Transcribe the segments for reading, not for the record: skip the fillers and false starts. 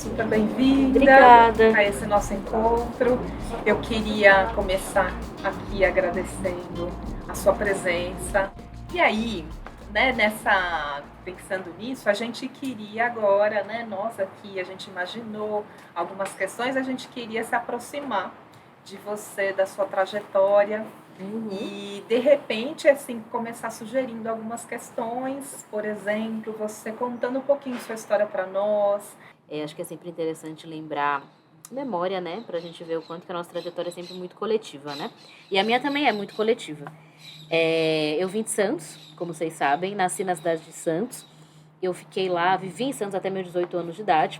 super bem-vinda Obrigada. a esse nosso encontro. Eu queria começar aqui agradecendo a sua presença. E aí, né, pensando nisso, a gente queria agora, né, nós aqui, a gente imaginou algumas questões, a gente queria se aproximar de você, da sua trajetória. E, de repente, assim, começar sugerindo algumas questões, por exemplo, você contando um pouquinho sua história para nós. Acho que é sempre interessante lembrar memória, né? Pra gente ver o quanto que a nossa trajetória é sempre muito coletiva, né? E a minha também é muito coletiva. Eu vim de Santos, como vocês sabem, nasci na cidade de Santos. Eu fiquei lá, vivi em Santos até meus 18 anos de idade.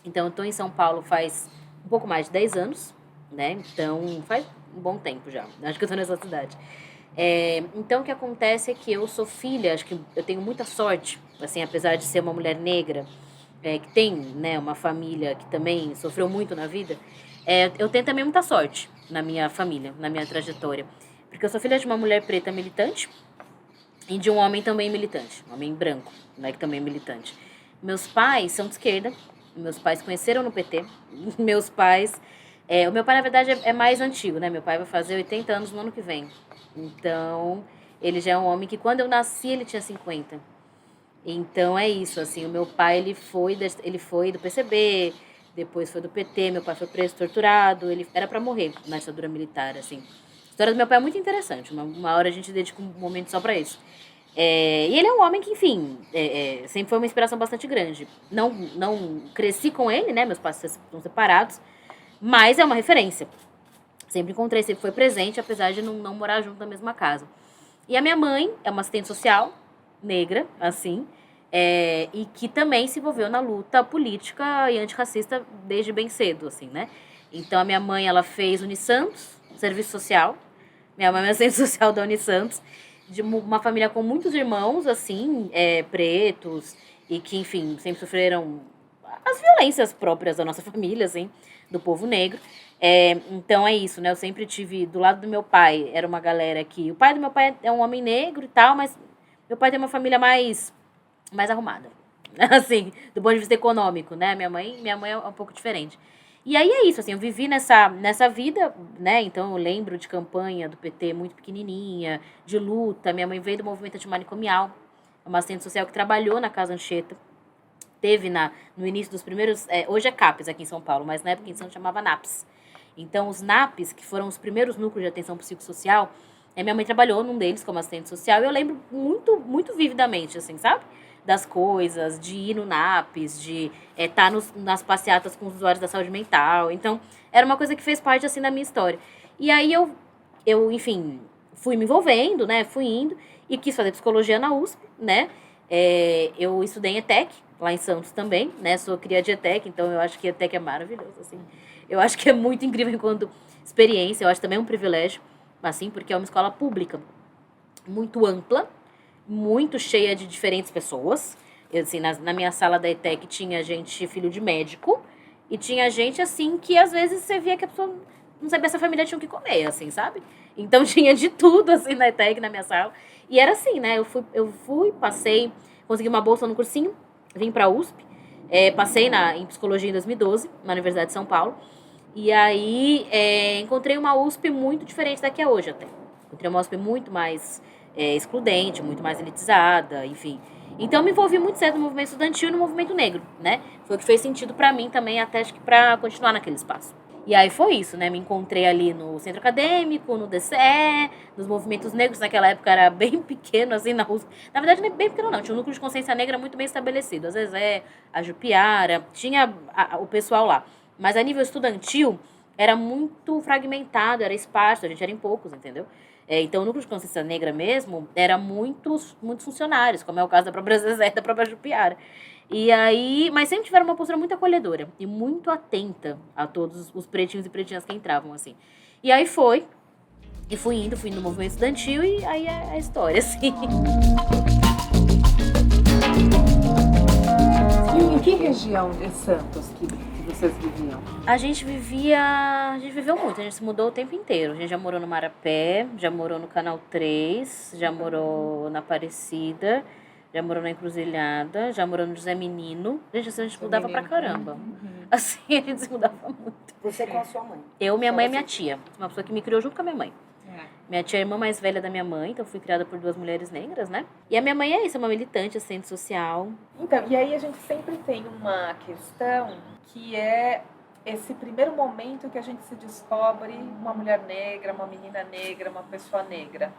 Então, eu tô em São Paulo faz um pouco mais de 10 anos, né? Então, faz um bom tempo já. Acho que eu tô nessa cidade. Então, o que acontece é que eu sou filha, acho que eu tenho muita sorte, assim, apesar de ser uma mulher negra, que tem, né, uma família que também sofreu muito na vida, eu tenho também muita sorte na minha família, na minha trajetória. Porque eu sou filha de uma mulher preta militante e de um homem também militante, um homem branco, né, que também é militante. Meus pais são de esquerda, meus pais conheceram no PT, meus pais... o meu pai, na verdade, é mais antigo, né? Meu pai vai fazer 80 anos no ano que vem. Então, ele já é um homem que quando eu nasci, ele tinha 50. Então, é isso, assim, o meu pai, ele foi do PCB, depois foi do PT, meu pai foi preso, torturado, ele era pra morrer na ditadura militar, assim. A história do meu pai é muito interessante, uma hora a gente dedica um momento só pra isso. E ele é um homem que, enfim, sempre foi uma inspiração bastante grande. Não cresci com ele, né, meus pais são separados, mas é uma referência. Sempre encontrei, sempre foi presente, apesar de não morar junto na mesma casa. E a minha mãe é uma assistente social, negra, assim, e que também se envolveu na luta política e antirracista desde bem cedo, assim, né? Então, a minha mãe, ela fez Unisantos, serviço social. Minha mãe é assistente social da Unisantos, de uma família com muitos irmãos, assim, pretos, e que, enfim, sempre sofreram as violências próprias da nossa família, assim, do povo negro. Então é isso, né? Eu sempre tive, do lado do meu pai, era uma galera que... O pai do meu pai é um homem negro e tal, mas meu pai tem uma família mais arrumada. Assim, do ponto de vista econômico, né? Minha mãe é um pouco diferente. E aí é isso, assim, eu vivi nessa vida, né? Então eu lembro de campanha do PT muito pequenininha, de luta. Minha mãe veio do movimento antimanicomial, uma assistente social que trabalhou na Casa Anchieta. Teve no início dos primeiros... hoje é CAPES aqui em São Paulo, mas na época em Santos chamava NAPS. Então, os NAPs, que foram os primeiros núcleos de atenção psicossocial, minha mãe trabalhou num deles como assistente social, e eu lembro muito, muito vividamente, assim, sabe? Das coisas, de ir no NAPs, de estar nas passeatas com os usuários da saúde mental. Então, era uma coisa que fez parte, assim, da minha história. E aí, enfim, fui me envolvendo, né? Fui indo e quis fazer psicologia na USP, né? Eu estudei em ETEC, lá em Santos também, né? Sou cria de ETEC, então eu acho que ETEC é maravilhoso, assim. Eu acho que é muito incrível enquanto experiência, eu acho também um privilégio, assim, porque é uma escola pública muito ampla, muito cheia de diferentes pessoas. Assim, na minha sala da ETEC tinha gente filho de médico e tinha gente, assim, que às vezes você via que a pessoa não sabia se a família tinha o que comer, assim, sabe? Então tinha de tudo, assim, na ETEC, na minha sala. E era assim, né? Eu fui, passei, consegui uma bolsa no cursinho, vim pra USP, passei em psicologia em 2012, na Universidade de São Paulo. E aí, encontrei uma USP muito diferente da que é hoje até. Encontrei uma USP muito mais excludente, muito mais elitizada, enfim. Então, me envolvi muito cedo no movimento estudantil e no movimento negro, né? Foi o que fez sentido pra mim também, até acho que pra continuar naquele espaço. E aí foi isso, né? Me encontrei ali no centro acadêmico, no DCE, nos movimentos negros. Naquela época era bem pequeno, assim, na USP. Na verdade, não é bem pequeno, não. Tinha um núcleo de consciência negra muito bem estabelecido. Às vezes a Jupiara, tinha o pessoal lá. Mas a nível estudantil, era muito fragmentado, era esparso, a gente era em poucos, entendeu? Então, o núcleo de consciência negra mesmo era muitos funcionários, como é o caso da própria Zezé e da própria Jupiara. E aí, mas sempre tiveram uma postura muito acolhedora e muito atenta a todos os pretinhos e pretinhas que entravam, assim. E aí fui indo no movimento estudantil e aí é a história, assim. E em que região de Santos que vocês viviam? A gente viveu muito, a gente se mudou o tempo inteiro. A gente já morou no Marapé, já morou no Canal 3, já morou na Aparecida, já morou na Encruzilhada, já morou no José Menino. Gente, assim, a gente mudava pra caramba. Assim, a gente se mudava muito. Você com a sua mãe? Eu, minha mãe e minha tia. Uma pessoa que me criou junto com a minha mãe. Minha tia é a irmã mais velha da minha mãe, então fui criada por 2 mulheres negras, né? E a minha mãe é isso, é uma militante, assistente social. Então, e aí a gente sempre tem uma questão que é esse primeiro momento que a gente se descobre uma mulher negra, uma menina negra, uma pessoa negra.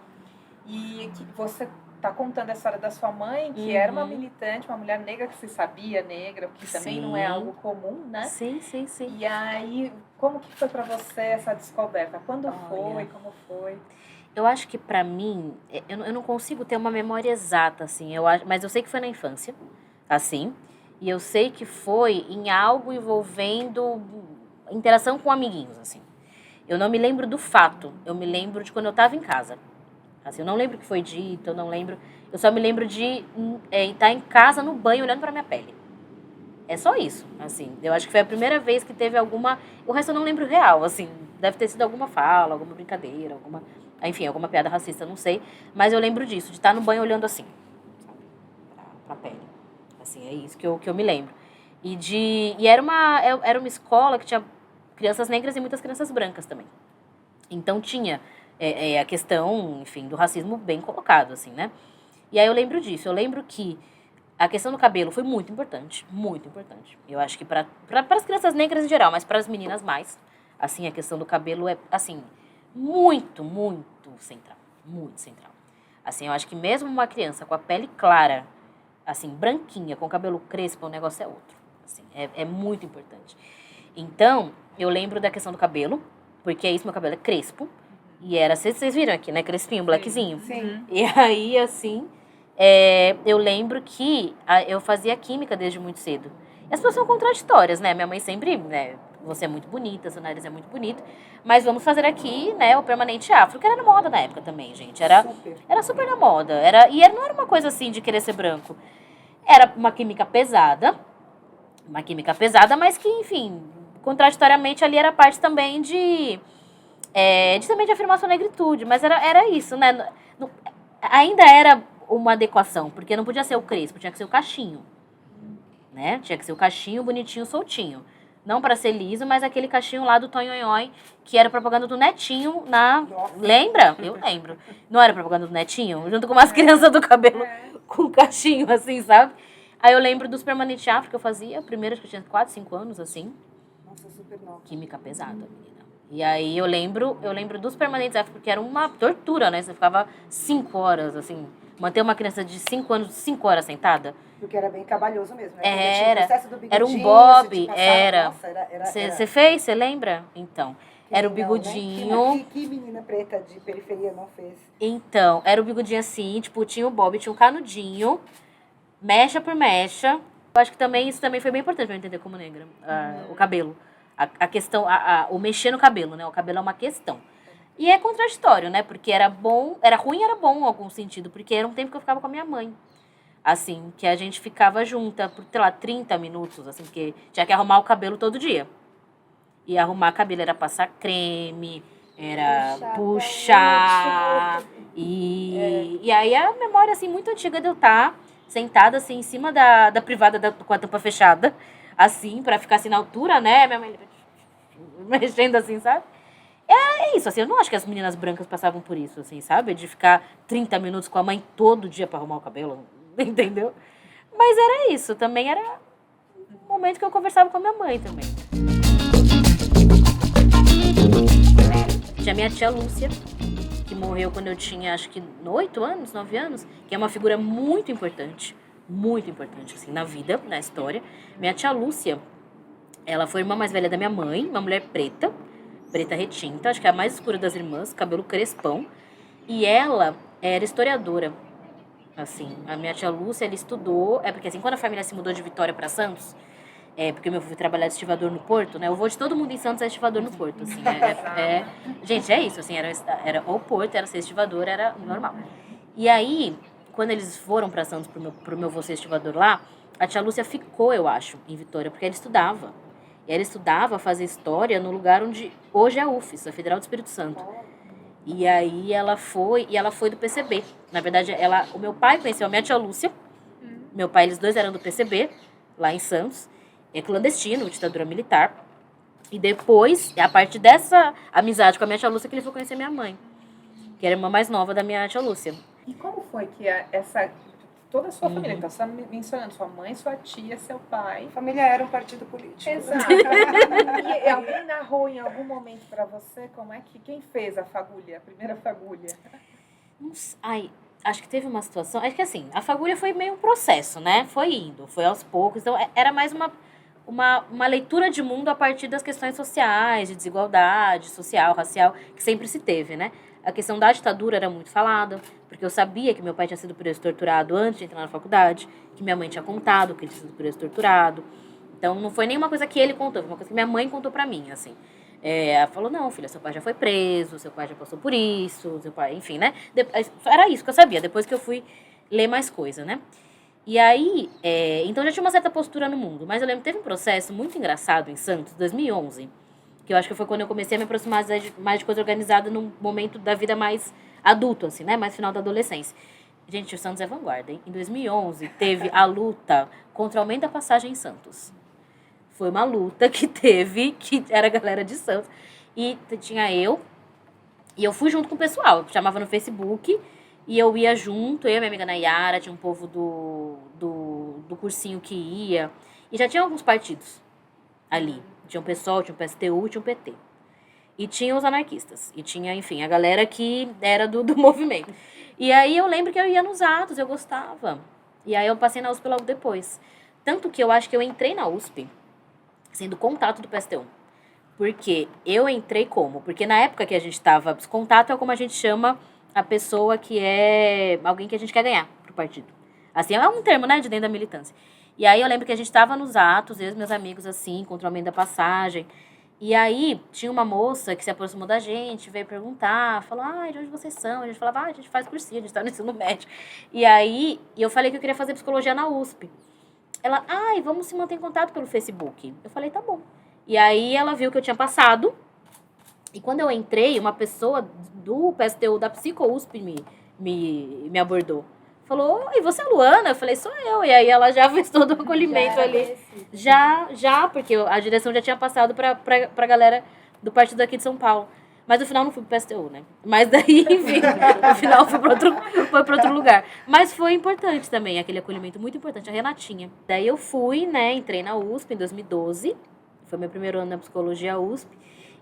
E que você está contando a história da sua mãe, que era uma militante, uma mulher negra que se sabia negra, o que também não é algo comum, né? Sim, sim, sim. E aí, como que foi para você essa descoberta? Quando foi? Como foi? Eu acho que pra mim, eu não consigo ter uma memória exata, assim, mas eu sei que foi na infância, assim, e eu sei que foi em algo envolvendo interação com amiguinhos, assim. Eu não me lembro do fato, eu me lembro de quando eu estava em casa. Assim, eu não lembro o que foi dito, eu não lembro. Eu só me lembro de estar em casa, no banho, olhando pra minha pele. É só isso, assim. Eu acho que foi a primeira vez que teve alguma... O resto eu não lembro real, assim. Deve ter sido alguma fala, alguma brincadeira, enfim, alguma piada racista, não sei. Mas eu lembro disso, de estar no banho olhando assim, sabe? Pra pele. Assim, é isso que eu me lembro. E era uma escola que tinha crianças negras e muitas crianças brancas também. Então tinha a questão, enfim, do racismo bem colocado, assim, né? E aí eu lembro disso. Eu lembro que a questão do cabelo foi muito importante, muito importante. Eu acho que para as crianças negras em geral, mas para as meninas mais, assim, a questão do cabelo é, assim, muito, muito central, muito central. Assim, eu acho que mesmo uma criança com a pele clara, assim, branquinha, com cabelo crespo, o negócio é outro. Assim, é muito importante. Então, eu lembro da questão do cabelo, porque é isso, meu cabelo é crespo. E era, vocês viram aqui, né? Crespinho, blackzinho. Sim. E aí, assim, eu lembro que eu fazia química desde muito cedo. E as pessoas são contraditórias, né? Minha mãe sempre, né? Você é muito bonita, seu nariz é muito bonito. Mas vamos fazer aqui, né? O permanente afro, que era na moda na época também, gente. Era super na moda. Não era uma coisa assim de querer ser branco. Era uma química pesada. Uma química pesada, mas que, enfim, contraditoriamente ali era parte também também de afirmar sua negritude, mas era isso, né? Ainda era uma adequação, porque não podia ser o crespo, tinha que ser o cachinho, né? Tinha que ser o cachinho bonitinho, soltinho. Não para ser liso, mas aquele cachinho lá do Tonhonhon, que era propaganda do Netinho Lembra? Eu lembro. Não era propaganda do Netinho? Junto com umas crianças do cabelo com cachinho, assim, sabe? Aí eu lembro dos permanentes afro que eu fazia, primeiro acho que eu tinha 4, 5 anos, assim. Nossa, super nova. Química pesada, menina. E aí eu lembro dos permanentes afro, porque era uma tortura, né? Você ficava 5 horas, assim, manter uma criança de 5 anos 5 horas sentada. Porque era bem trabalhoso mesmo, né? Era um bob, passava, Você fez? Você lembra? Então, era o bigodinho. Né? Que menina preta de periferia não fez? Então, era o bigodinho assim, tipo, tinha o bob, tinha um canudinho, mecha por mecha. Eu acho que isso também foi bem importante pra eu entender como negra, o cabelo. A questão, o mexer no cabelo, né? O cabelo é uma questão. E é contraditório, né? Porque era ruim e era bom em algum sentido, porque era um tempo que eu ficava com a minha mãe. Assim, que a gente ficava junta por, sei lá, 30 minutos, assim, porque tinha que arrumar o cabelo todo dia. E arrumar cabelo era passar creme, era puxar. E aí a memória, assim, muito antiga de eu estar sentada, assim, em cima da privada com a tampa fechada, assim, pra ficar assim na altura, né? Minha mãe mexendo assim, sabe? É isso, assim, eu não acho que as meninas brancas passavam por isso, assim, sabe? De ficar 30 minutos com a mãe todo dia pra arrumar o cabelo, entendeu? Mas era isso, também era um momento que eu conversava com a minha mãe também. Tinha minha tia Lúcia, que morreu quando eu tinha, acho que 8 anos, 9 anos, que é uma figura muito importante, assim, na vida, na história. Minha tia Lúcia, ela foi a irmã mais velha da minha mãe, uma mulher preta retinta, acho que é a mais escura das irmãs, cabelo crespão, e ela era historiadora, assim, a minha tia Lúcia, ela estudou, porque assim, quando a família se mudou de Vitória para Santos, porque meu avô foi trabalhar de estivador no Porto, né, o avô de todo mundo em Santos é estivador no Porto, assim, gente, é isso, assim, era o Porto, era ser estivador, era normal. E aí, quando eles foram para Santos pro meu avô ser estivador lá, a tia Lúcia ficou, eu acho, em Vitória, porque ela estudava. E ela estudava fazer história no lugar onde hoje é a UFES, a Federal do Espírito Santo. E aí ela foi do PCB. Na verdade, o meu pai conheceu a minha tia Lúcia Meu pai, eles dois eram do PCB, lá em Santos, clandestino, ditadura militar. E depois, a partir dessa amizade com a minha tia Lúcia, que ele foi conhecer minha mãe, que era a irmã mais nova da minha tia Lúcia. E como foi que toda a sua família, então você está mencionando sua mãe, sua tia, seu pai. A família era um partido político. Exato. E alguém narrou em algum momento para você quem fez a primeira fagulha? Ai, acho que teve uma situação, acho que assim, a fagulha foi meio um processo, né? Foi indo, foi aos poucos, então era mais uma leitura de mundo a partir das questões sociais, de desigualdade social, racial, que sempre se teve, né? A questão da ditadura era muito falada, porque eu sabia que meu pai tinha sido preso torturado antes de entrar na faculdade, que minha mãe tinha contado que ele tinha sido preso torturado. Então, não foi nenhuma coisa que ele contou, foi uma coisa que minha mãe contou pra mim, assim. Ela falou, não, filha, seu pai já foi preso, seu pai já passou por isso, seu pai, enfim, né? Era isso que eu sabia, depois que eu fui ler mais coisa, né? E aí, então já tinha uma certa postura no mundo, mas eu lembro que teve um processo muito engraçado em Santos, 2011, que eu acho que foi quando eu comecei a me aproximar mais de coisa organizada num momento da vida mais adulto, assim, né? Mais final da adolescência. Gente, o Santos é vanguarda, hein? Em 2011, teve a luta contra o aumento da passagem em Santos. Foi uma luta que era a galera de Santos. E tinha eu fui junto com o pessoal, eu chamava no Facebook, e eu ia junto, eu e a minha amiga Nayara, tinha um povo do cursinho que ia, e já tinha alguns partidos ali. Tinha um PSOL, tinha um PSTU, tinha um PT. E tinha os anarquistas. E tinha, enfim, a galera que era do movimento. E aí eu lembro que eu ia nos atos, eu gostava. E aí eu passei na USP logo depois. Tanto que eu acho que eu entrei na USP sendo contato do PSTU. Porque eu entrei como? Porque na época que a gente estava... Contato é como a gente chama a pessoa que é alguém que a gente quer ganhar pro partido. Assim, é um termo, né, de dentro da militância. E aí eu lembro que a gente estava nos atos, eu e meus amigos, assim, contra o aumento da passagem. E aí tinha uma moça que se aproximou da gente, veio perguntar, falou, de onde vocês são? A gente falava, a gente faz cursinho, a gente tá no ensino médio. E aí eu falei que eu queria fazer psicologia na USP. Ela, vamos se manter em contato pelo Facebook. Eu falei, tá bom. E aí ela viu que eu tinha passado. E quando eu entrei, uma pessoa do PSTU, da Psico-USP, me abordou. Falou, e você é a Luana? Eu falei, sou eu. E aí ela já fez todo o acolhimento ali. Já, porque a direção já tinha passado pra galera do partido aqui de São Paulo. Mas no final não fui pro PSTU, né? Mas daí, enfim, no final foi pra outro lugar. Mas foi importante também, aquele acolhimento muito importante, a Renatinha. Daí eu fui, né, entrei na USP em 2012. Foi meu primeiro ano na psicologia USP.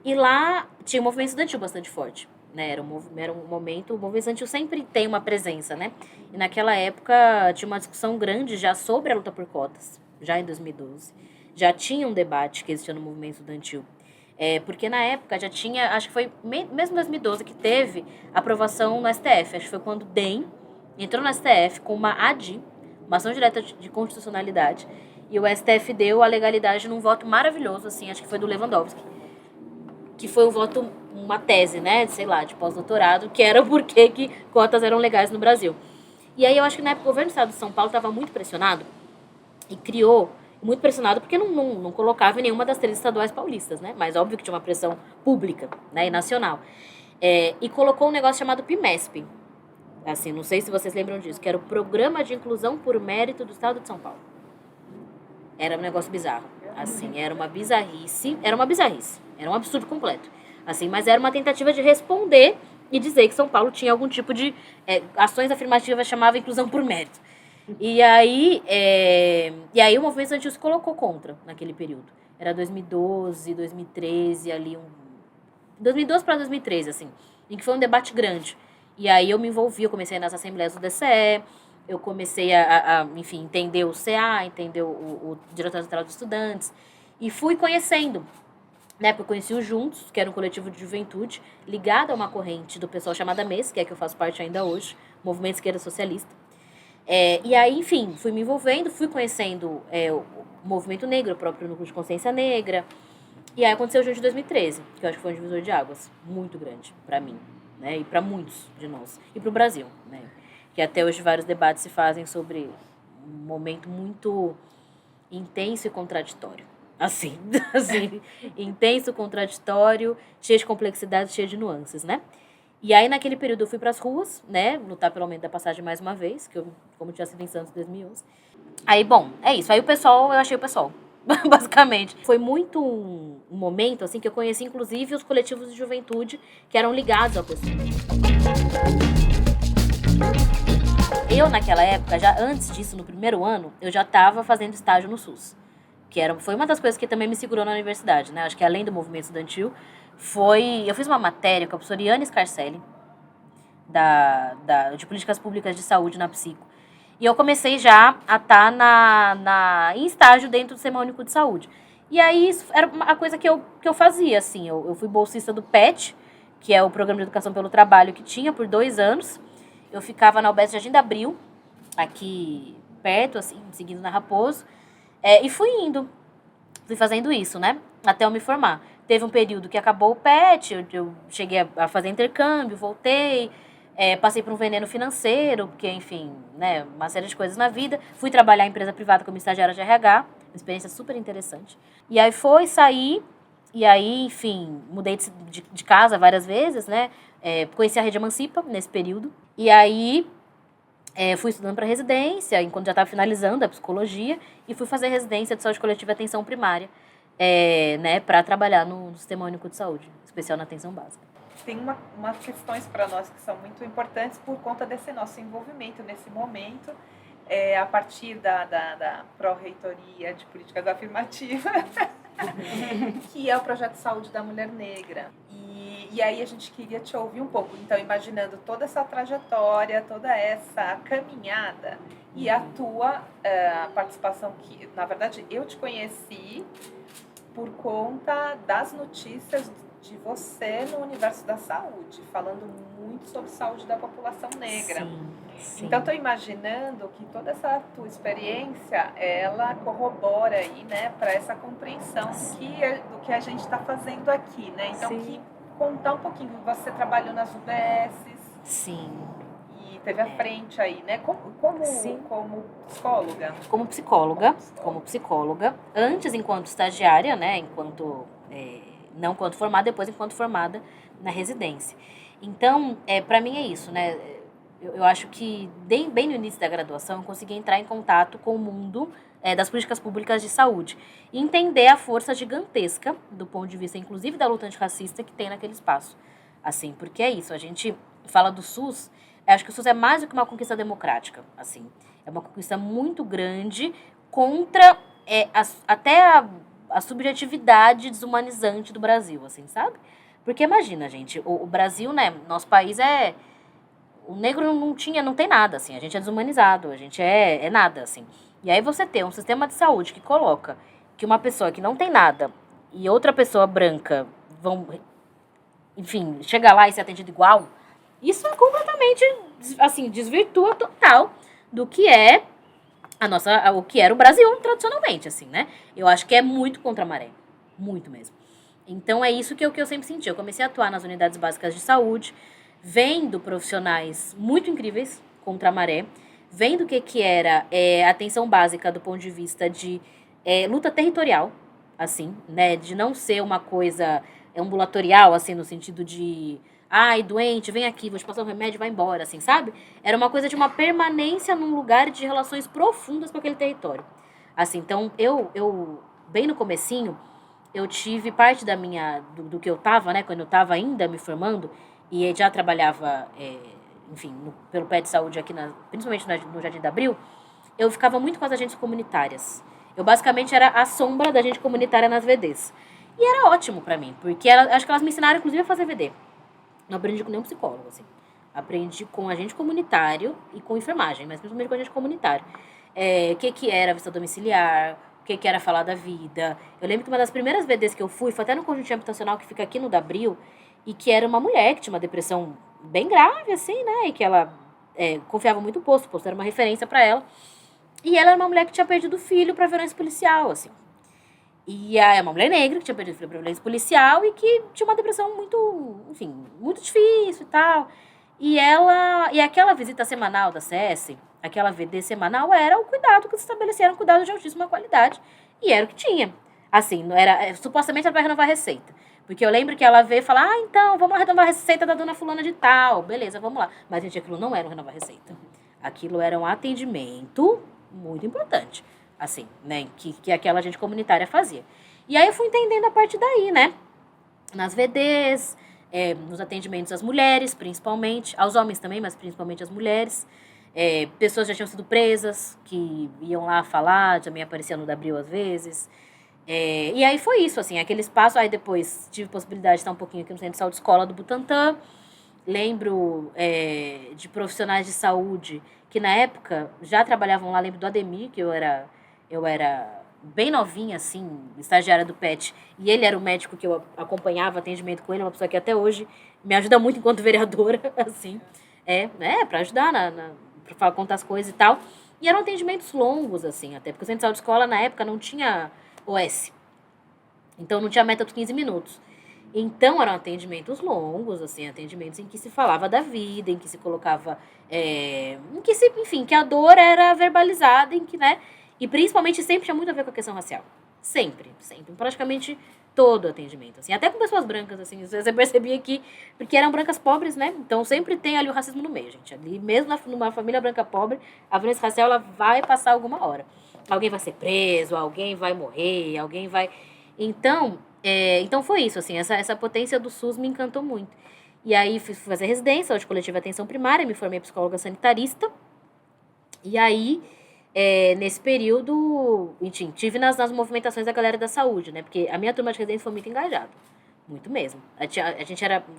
E lá tinha um movimento estudantil bastante forte. Né, era um momento, o movimento estudantil sempre tem uma presença, né? E naquela época tinha uma discussão grande já sobre a luta por cotas, já em 2012. Já tinha um debate que existia no movimento estudantil. Porque na época já tinha, acho que foi mesmo em 2012 que teve aprovação no STF. Acho que foi quando o DEM entrou no STF com uma ADI, uma ação direta de constitucionalidade, e o STF deu a legalidade num voto maravilhoso, assim, acho que foi do Lewandowski, que foi um voto, uma tese, né, sei lá, de pós-doutorado, que era o porquê que cotas eram legais no Brasil. E aí eu acho que na época o governo do estado de São Paulo estava muito pressionado e criou, muito pressionado porque não colocava em nenhuma das 3 estaduais paulistas, né, mas óbvio que tinha uma pressão pública, né, e nacional. E colocou um negócio chamado PIMESP, assim, não sei se vocês lembram disso, que era o Programa de Inclusão por Mérito do Estado de São Paulo. Era um negócio bizarro, assim, era uma bizarrice, era um absurdo completo, assim, mas era uma tentativa de responder e dizer que São Paulo tinha algum tipo de ações afirmativas, chamava inclusão por mérito. E aí o movimento estudantil se colocou contra naquele período. Era 2012, 2013, ali 2012 para 2013, assim, em que foi um debate grande. E aí eu me envolvi, eu comecei nas assembleias do DCE, eu comecei enfim, entender o CA, entender o Diretório Central dos Estudantes, e fui conhecendo, né, porque eu conheci o Juntos, que era um coletivo de juventude, ligado a uma corrente do pessoal chamada MES, que é que eu faço parte ainda hoje, Movimento Esquerda Socialista. E aí, enfim, fui me envolvendo, fui conhecendo o movimento negro, o próprio núcleo de consciência negra, e aí aconteceu o Junho de 2013, que eu acho que foi um divisor de águas muito grande para mim, né, e para muitos de nós, e para o Brasil, né, que até hoje vários debates se fazem sobre um momento muito intenso e contraditório. Assim, intenso, contraditório, cheio de complexidade, cheio de nuances, né? E aí, naquele período, eu fui pras ruas, né, lutar pelo aumento da passagem mais uma vez, que eu, como tinha sido em Santos em 2011. Aí, bom, é isso. Aí eu achei o pessoal, basicamente. Foi muito um momento, assim, que eu conheci, inclusive, os coletivos de juventude que eram ligados ao PSOL. Eu, naquela época, já antes disso, no primeiro ano, eu já estava fazendo estágio no SUS. Foi uma das coisas que também me segurou na universidade, né? Acho que além do movimento estudantil, eu fiz uma matéria com a professora Iane Scarcelli, de Políticas Públicas de Saúde na Psico. E eu comecei já a estar em estágio dentro do Sistema Único de Saúde. E aí, isso era a coisa que eu fazia, assim. Eu fui bolsista do PET, que é o Programa de Educação pelo Trabalho que tinha por 2 anos. Eu ficava na UBS Jardim da Abril, aqui perto, assim, seguindo na Raposo. E fui fazendo isso, né? Até eu me formar. Teve um período que acabou o PET, eu cheguei a fazer intercâmbio, voltei, passei por um veneno financeiro, porque, enfim, né, uma série de coisas na vida. Fui trabalhar em empresa privada como estagiária de RH, uma experiência super interessante. E aí saí, e aí, enfim, mudei de casa várias vezes, né? Conheci a Rede Emancipa nesse período. E aí, fui estudando para residência, enquanto já estava finalizando a psicologia, e fui fazer residência de saúde coletiva e atenção primária, né, para trabalhar no Sistema Único de Saúde, especial na atenção básica. Tem umas questões para nós que são muito importantes por conta desse nosso envolvimento nesse momento, a partir da Pró-Reitoria de Políticas Afirmativas, que é o Projeto de Saúde da Mulher Negra. E aí a gente queria te ouvir um pouco, então imaginando toda essa trajetória, toda essa caminhada e a tua participação, que na verdade eu te conheci por conta das notícias de você no universo da saúde, falando muito sobre saúde da população negra. Sim. Então, estou imaginando que toda essa tua experiência, ela corrobora aí, né, para essa compreensão do que a gente está fazendo aqui, né? Então, contar um pouquinho, você trabalhou nas UBSs. Sim. E teve à frente aí, né? Como psicóloga? Como psicóloga. Antes, enquanto estagiária, né? Não enquanto formada, depois enquanto formada na residência. Então, para mim é isso, né? Eu acho que bem no início da graduação eu consegui entrar em contato com o mundo das políticas públicas de saúde e entender a força gigantesca do ponto de vista, inclusive, da luta antirracista que tem naquele espaço. Assim, porque é isso, a gente fala do SUS, acho que o SUS é mais do que uma conquista democrática, assim. É uma conquista muito grande contra até a subjetividade desumanizante do Brasil, assim, sabe? Porque imagina, gente, o Brasil, né, nosso país o negro não tem nada, assim, a gente é desumanizado, a gente é nada, assim. E aí você tem um sistema de saúde que coloca que uma pessoa que não tem nada e outra pessoa branca vão, enfim, chegar lá e ser atendido igual, isso é completamente, assim, desvirtua total do que é o que era o Brasil tradicionalmente, assim, né? Eu acho que é muito contra a maré, muito mesmo. Então é isso que eu sempre senti. Eu comecei a atuar nas unidades básicas de saúde, vendo profissionais muito incríveis contra a maré, vendo o que era atenção básica do ponto de vista de luta territorial, assim, né? De não ser uma coisa ambulatorial, assim, no sentido de ai, doente, vem aqui, vou te passar um remédio, vai embora, assim, sabe? Era uma coisa de uma permanência num lugar de relações profundas com aquele território. Assim, então, eu bem no comecinho, eu tive parte do que eu tava, né, quando eu tava ainda me formando, e já trabalhava, enfim, pelo PET de saúde aqui, principalmente no Jardim da Abril, eu ficava muito com as agentes comunitárias. Eu basicamente era a sombra da agente comunitária nas VDs. E era ótimo pra mim, porque acho que elas me ensinaram, inclusive, a fazer VD. Não aprendi com nenhum psicólogo, assim. Aprendi com agente comunitário e com enfermagem, mas principalmente com agente comunitário. O que era visita domiciliar, o que era falar da vida. Eu lembro que uma das primeiras VDs que eu fui foi até no conjunto habitacional que fica aqui no Dabril, e que era uma mulher que tinha uma depressão bem grave, assim, né? E que ela confiava muito no posto. O posto era uma referência pra ela. E ela era uma mulher que tinha perdido o filho pra violência policial, assim. E é uma mulher negra que tinha perdido o filho pra violência policial e que tinha uma depressão muito, enfim, muito difícil e tal. E aquela visita semanal da CS, aquela VD semanal, era o cuidado que se estabeleceram, um cuidado de altíssima qualidade. E era o que tinha. Assim, não era, supostamente era para renovar a receita. Porque eu lembro que ela veio e falou, então, vamos lá renovar a receita da dona fulana de tal. Beleza, vamos lá. Mas, gente, aquilo não era um renovar a receita. Aquilo era um atendimento muito importante, assim, né, que aquela agente comunitária fazia. E aí eu fui entendendo a partir daí, né, nas VDs, nos atendimentos às mulheres, principalmente, aos homens também, mas principalmente às mulheres. Pessoas já tinham sido presas, que iam lá falar, também aparecia no Abril às vezes. E aí foi isso, assim, aquele espaço. Aí depois tive possibilidade de estar um pouquinho aqui no Centro de Saúde Escola do Butantã. Lembro de profissionais de saúde que na época já trabalhavam lá. Lembro do Ademir, que eu era bem novinha, assim, estagiária do PET, e ele era o médico que eu acompanhava atendimento com ele, uma pessoa que até hoje me ajuda muito enquanto vereadora, assim, para ajudar para contar as coisas e tal. E eram atendimentos longos, assim, até porque o Centro de Saúde Escola na época não tinha OS, então não tinha meta dos 15 minutos. Então eram atendimentos longos, assim, atendimentos em que se falava da vida, em que se colocava, enfim, que a dor era verbalizada, em que, né, e principalmente sempre tinha muito a ver com a questão racial. Sempre, praticamente todo atendimento, assim, até com pessoas brancas, assim, você percebia que, porque eram brancas pobres, né, então sempre tem ali o racismo no meio, gente, ali mesmo numa família branca pobre, a violência racial, ela vai passar alguma hora. Alguém vai ser preso, alguém vai morrer, alguém vai... Então foi isso, assim, essa potência do SUS me encantou muito. E aí fui fazer residência, saúde coletiva e atenção primária, me formei psicóloga sanitarista. E aí, nesse período, enfim, tive nas movimentações da galera da saúde, né? Porque a minha turma de residência foi muito engajada, muito mesmo.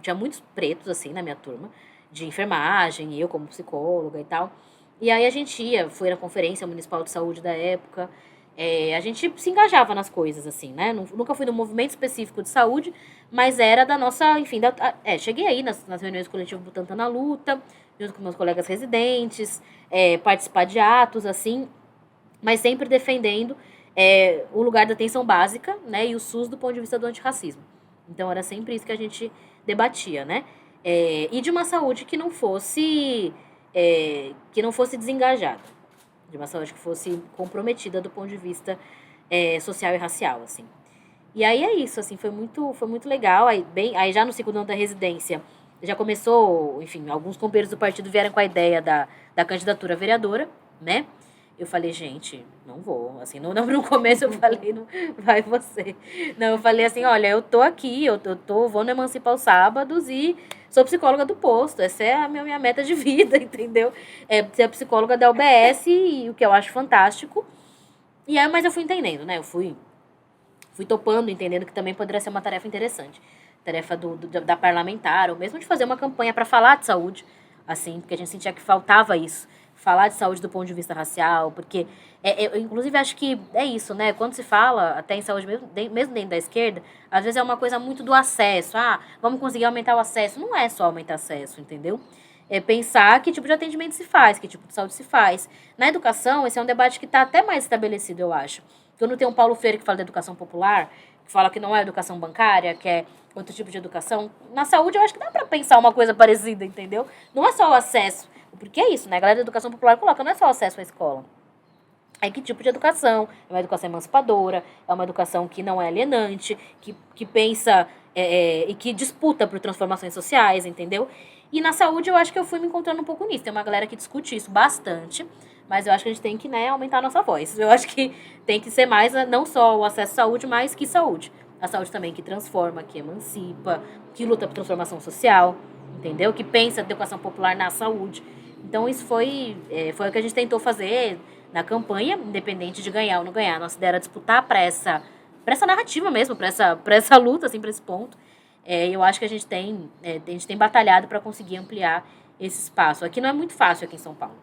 Tinha muitos pretos, assim, na minha turma, de enfermagem, eu como psicóloga e tal. E aí a gente foi na Conferência Municipal de Saúde da época. A gente se engajava nas coisas, assim, né? Nunca fui num movimento específico de saúde, mas era da nossa, enfim, cheguei aí nas reuniões do Coletivo Butantã na Luta, junto com meus colegas residentes, participar de atos, assim, mas sempre defendendo o lugar da atenção básica, né? E o SUS do ponto de vista do antirracismo. Então era sempre isso que a gente debatia, né? E de uma saúde que não fosse desengajada. De uma saúde que fosse comprometida do ponto de vista social e racial, assim. E aí é isso, assim, foi muito legal. Aí já no segundo ano da residência, já começou, enfim, alguns companheiros do partido vieram com a ideia da candidatura a vereadora, né? Eu falei, gente, não vou. Assim, no começo eu falei, não vai você. Não, eu falei assim, olha, eu tô aqui, vou no Emancipa aos sábados e sou psicóloga do posto. Essa é a minha meta de vida, entendeu? Ser a psicóloga da UBS, e o que eu acho fantástico. E aí, mas eu fui entendendo, né? Eu fui topando, entendendo que também poderia ser uma tarefa interessante. Tarefa da parlamentar, ou mesmo de fazer uma campanha para falar de saúde, assim, porque a gente sentia que faltava isso. Falar de saúde do ponto de vista racial, porque eu inclusive acho que é isso, né? Quando se fala até em saúde, mesmo dentro da esquerda, às vezes é uma coisa muito do acesso. Vamos conseguir aumentar o acesso. Não é só aumentar acesso, entendeu? É pensar que tipo de atendimento se faz, que tipo de saúde se faz. Na educação, esse é um debate que está até mais estabelecido, eu acho. Quando tem um Paulo Freire que fala da educação popular, que fala que não é educação bancária, que é outro tipo de educação. Na saúde, eu acho que dá para pensar uma coisa parecida, entendeu? Não é só o acesso. Porque é isso, né? A galera da educação popular coloca, não é só acesso à escola. É que tipo de educação? É uma educação emancipadora, é uma educação que não é alienante, que pensa e que disputa por transformações sociais, entendeu? E na saúde eu acho que eu fui me encontrando um pouco nisso. Tem uma galera que discute isso bastante, mas eu acho que a gente tem que, né, aumentar a nossa voz. Eu acho que tem que ser mais, não só o acesso à saúde, mas que saúde. A saúde também que transforma, que emancipa, que luta por transformação social, entendeu? Que pensa a educação popular na saúde. Então isso foi o que a gente tentou fazer na campanha, independente de ganhar ou não ganhar. Nossa ideia era disputar para essa narrativa mesmo, para essa luta, assim, para esse ponto. Eu acho que a gente tem batalhado para conseguir ampliar esse espaço. Aqui não é muito fácil, aqui em São Paulo.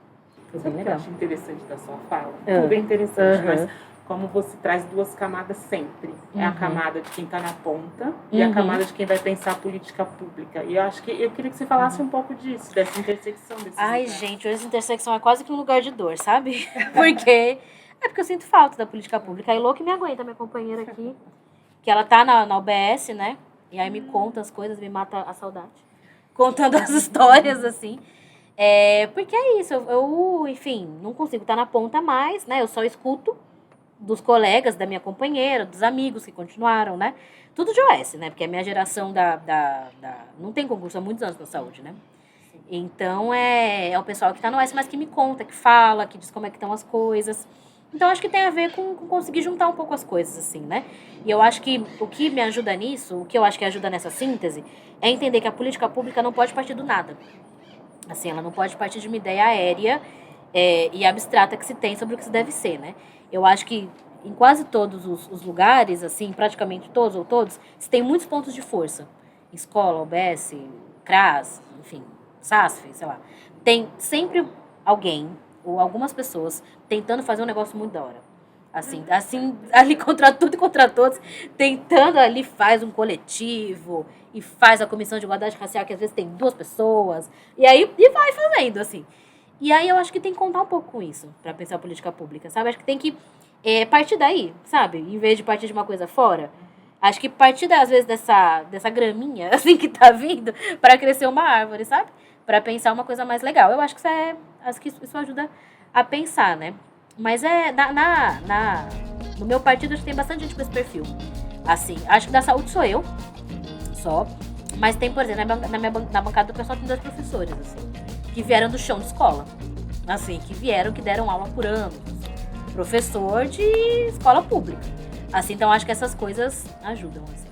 Foi bem legal. Eu acho interessante da sua fala. Tudo bem interessante, mas como você traz duas camadas sempre. É a camada de quem está na ponta e a camada de quem vai pensar a política pública. E eu acho que eu queria que você falasse um pouco disso, dessa intersecção desses lugares. Gente, essa intersecção é quase que um lugar de dor, sabe? Porque eu sinto falta da política pública. A Elô que me aguenta, minha companheira aqui, que ela tá na UBS, né? E aí me conta as coisas, me mata a saudade. Contando as histórias, assim. Porque é isso, eu, enfim, não consigo estar na ponta mais, né? Eu só escuto dos colegas, da minha companheira, dos amigos que continuaram, né? Tudo de OS, né? Porque a minha geração não tem concurso há muitos anos na saúde, né? Então, é o pessoal que tá no OS, mas que me conta, que fala, que diz como é que estão as coisas. Então, acho que tem a ver com conseguir juntar um pouco as coisas, assim, né? E eu acho que o que me ajuda nisso, o que eu acho que ajuda nessa síntese, é entender que a política pública não pode partir do nada. Assim, ela não pode partir de uma ideia aérea e abstrata que se tem sobre o que se deve ser, né? Eu acho que em quase todos os lugares, assim, praticamente todos ou todos, se tem muitos pontos de força. Escola, OBS, CRAS, enfim, SASF, sei lá. Tem sempre alguém ou algumas pessoas tentando fazer um negócio muito da hora. Assim, ali contra tudo e contra todos, tentando ali, faz um coletivo e faz a comissão de igualdade racial, que às vezes tem 2 pessoas, e aí vai fazendo, assim. E aí eu acho que tem que contar um pouco com isso, para pensar política pública, sabe? Acho que tem que partir daí, sabe? Em vez de partir de uma coisa fora. Acho que partir, às vezes, dessa graminha, assim, que tá vindo, para crescer uma árvore, sabe? Para pensar uma coisa mais legal. Eu acho que isso ajuda a pensar, né? Mas no meu partido, acho que tem bastante gente com esse perfil. Assim, acho que da saúde sou eu, só. Mas tem, por exemplo, na bancada do pessoal tem 2 professores, assim, que vieram do chão de escola. Assim, que deram aula por anos. Professor de escola pública. Assim, então acho que essas coisas ajudam, assim.